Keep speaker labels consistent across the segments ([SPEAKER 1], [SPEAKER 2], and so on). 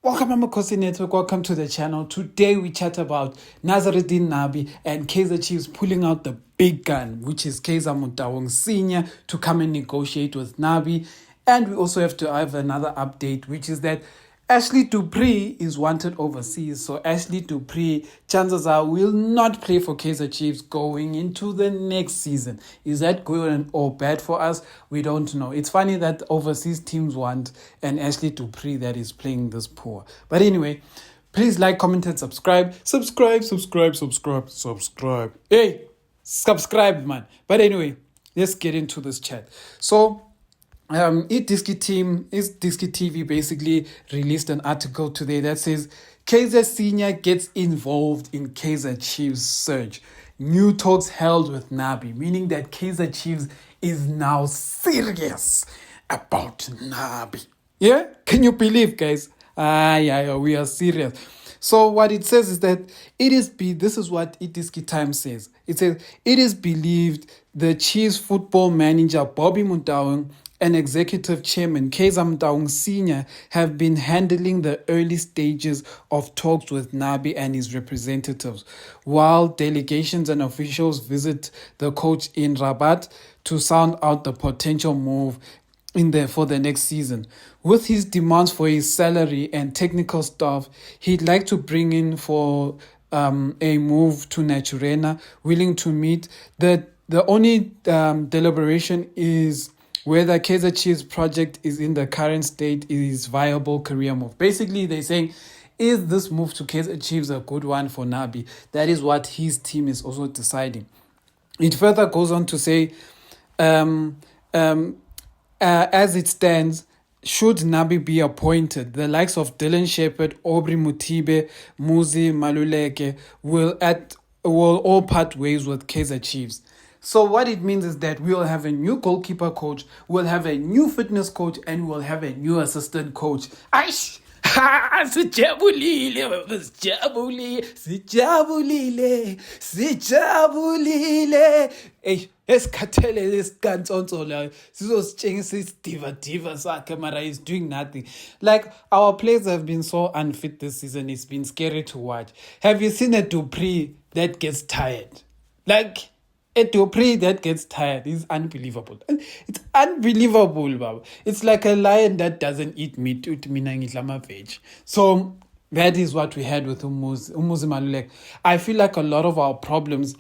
[SPEAKER 1] Welcome Amakhosi Network, welcome to the channel. Today we chat about NABI and Kaizer Chiefs pulling out the big gun, which is Kaizer Motaung Senior, to come and negotiate with NABI. And we also have to have another update, which is that Ashley Dupree is wanted overseas. So Ashley Dupree, chances are, will not play for Kaizer Chiefs going into the next season. Is that good or bad for us? We don't know. It's funny that overseas teams want an Ashley Dupree that is playing this poor. But anyway, please like, comment, and subscribe. Subscribe. Hey, subscribe, man. But anyway, let's get into this chat. So, Diski TV basically released an article today that says Kaizer Senior gets involved in Kaizer Chiefs search. New talks held with NABI, meaning that Kaizer Chiefs is now serious about NABI. Yeah? Can you believe, guys? Yeah, we are serious. So what it says is that this is what Diski Time says. It says, it is believed the Chiefs football manager Bobby Motaung and executive chairman Kaizer Motaung Senior have been handling the early stages of talks with NABI and his representatives, while delegations and officials visit the coach in Rabat to sound out the potential move for the next season. With his demands for his salary and technical staff, he'd like to bring in for a move to Naturena, willing to meet. The only deliberation is whether Kaizer Chiefs project is in the current state is viable career move. Basically, they're saying, is this move to Kaizer Chiefs a good one for NABI? That is what his team is also deciding. It further goes on to say, as it stands, should NABI be appointed, the likes of Dylan Shepherd, Aubrey Mutibe, Muzi Maluleke will all part ways with Kaizer Chiefs. So what it means is that we'll have a new goalkeeper coach, we'll have a new fitness coach, and we'll have a new assistant coach. Aish! Sijabulile. Hey, esikhathele lesikantshontsho la sizositshengisa isidiva sakhe, mara he's doing nothing. Like, our players have been so unfit this season, it's been scary to watch. Have you seen a Dupree that gets tired? Like, a Dupree that gets tired is unbelievable. It's unbelievable, Baba. It's like a lion that doesn't eat meat. So that is what we had with Umuzi Malulek. I feel like a lot of our problems,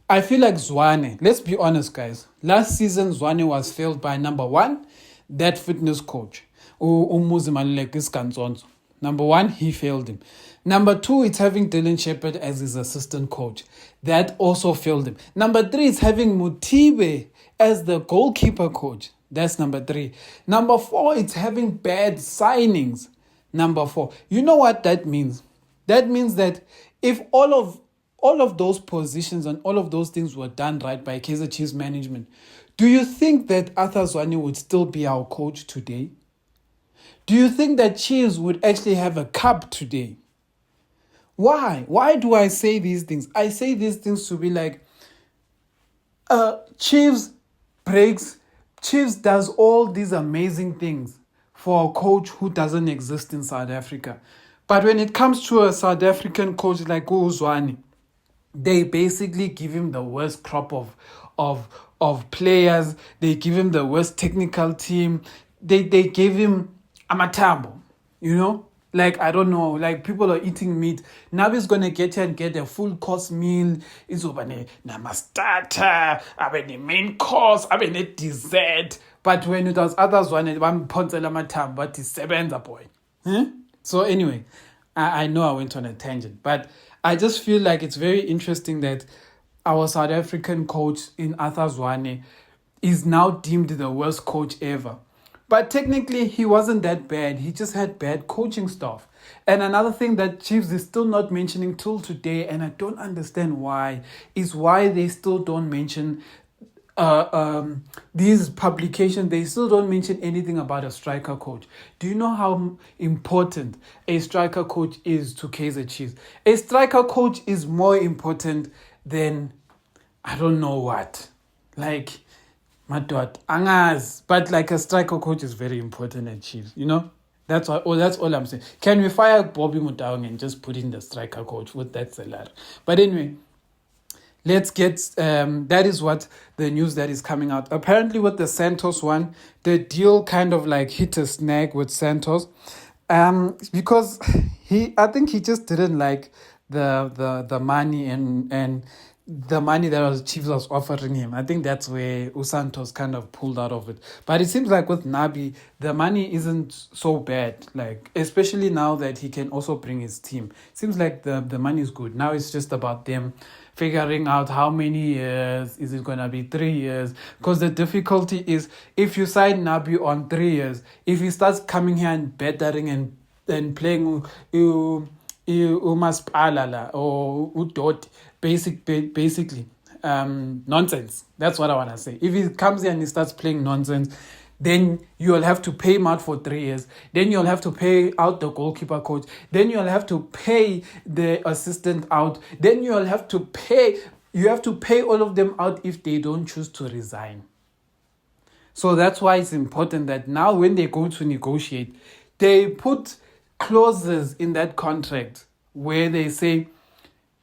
[SPEAKER 1] I feel like Zwane, let's be honest, guys. Last season, Zwane was failed by, number one, that fitness coach. Umuzi Malulek is Kanzonzo. Number one, he failed him. Number two, it's having Dylan Shepherd as his assistant coach. That also failed him. Number three, it's having Mutibe as the goalkeeper coach. That's number three. Number four, it's having bad signings. Number four. You know what that means? That means that if all of those positions and all of those things were done right by Kaizer Chiefs management, do you think that Arthur Zwane would still be our coach today? Do you think that Chiefs would actually have a cup today? Why? Why do I say these things? I say these things to be like, Chiefs does all these amazing things for a coach who doesn't exist in South Africa. But when it comes to a South African coach like Zwane, they basically give him the worst crop of players. They give him the worst technical team. They give him Amatambo, you know? Like, I don't know, like, people are eating meat. NABI's going to get here and get a full course meal. It's over a starter, a main course, a dessert. But when it was others, one ponzela matam, but it's sebenza boy. So anyway, I know I went on a tangent, but I just feel like it's very interesting that our South African coach in Arthur Zwane is now deemed the worst coach ever. But technically, he wasn't that bad. He just had bad coaching staff. And another thing that Chiefs is still not mentioning till today, and I don't understand why, is why they still don't mention these publications. They still don't mention anything about a striker coach. Do you know how important a striker coach is to Kaizer Chiefs? A striker coach is more important than, I don't know what. Like, my dad, Angaz. But like, a striker coach is very important at Chiefs, you know? That's all I'm saying. Can we fire Bobby Motaung and just put in the striker coach with that salary? But anyway, let's get that is what the news that is coming out. Apparently with the Santos one, the deal kind of like hit a snag with Santos. Because I think he just didn't like the money and the money that was Chiefs was offering him. I think that's where Usantos kind of pulled out of it. But it seems like with Nabi, the money isn't so bad. Like, especially now that he can also bring his team. Seems like the money is good. Now it's just about them figuring out how many years. Is it going to be 3 years? Because the difficulty is if you sign Nabi on 3 years, if he starts coming here and bettering and playing umaspalala or udot basically nonsense. That's what I want to say. If he comes here and he starts playing nonsense, then you'll have to pay him out for 3 years. Then you'll have to pay out the goalkeeper coach. Then you'll have to pay the assistant out. Then you have to pay all of them out if they don't choose to resign. So that's why it's important that now when they go to negotiate, they put clauses in that contract where they say,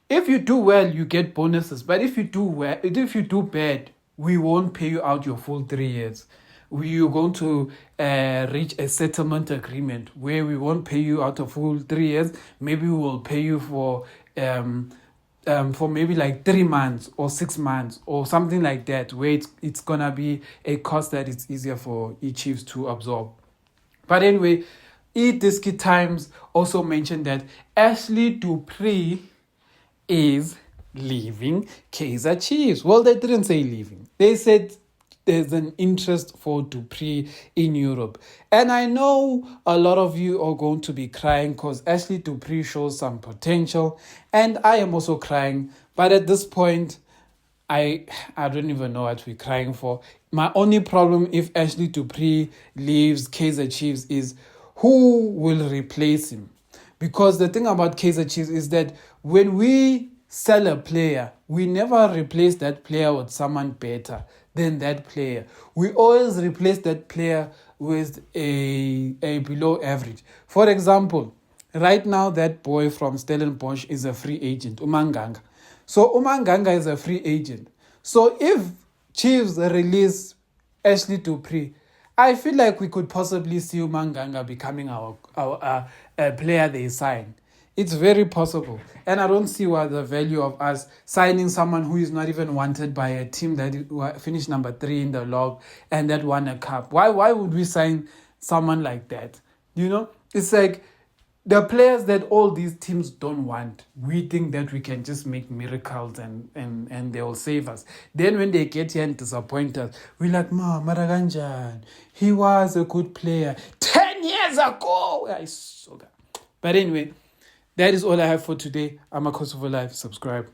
[SPEAKER 1] if you do well, you get bonuses. But if you do bad, we won't pay you out your full 3 years. You're going to reach a settlement agreement where we won't pay you out a full 3 years. Maybe we will pay you for maybe like 3 months or 6 months or something like that, where it's gonna be a cost that it's easier for Chiefs to absorb. But anyway, Disky Times also mentioned that Ashley Dupree is leaving Kaizer Chiefs. Well, they didn't say leaving. They said there's an interest for Dupree in Europe. And I know a lot of you are going to be crying because Ashley Dupree shows some potential. And I am also crying. But at this point, I don't even know what we're crying for. My only problem if Ashley Dupree leaves Kaizer Chiefs is who will replace him? Because the thing about Kaizer Chiefs is that when we sell a player, we never replace that player with someone better than that player. We always replace that player with a below average. For example, right now that boy from Stellenbosch is a free agent, Umanganga. So Umanganga is a free agent. So if Chiefs release Ashley Dupree, I feel like we could possibly see Umanganga becoming our player they sign. It's very possible. And I don't see what the value of us signing someone who is not even wanted by a team that finished number 3 in the log and that won a cup. Why would we sign someone like that? You know, it's like the players that all these teams don't want, we think that we can just make miracles and they will save us. Then when they get here and disappoint us, we're like, Maraganjan, he was a good player 10 years ago. But anyway, that is all I have for today. Amakhosi for life. Subscribe.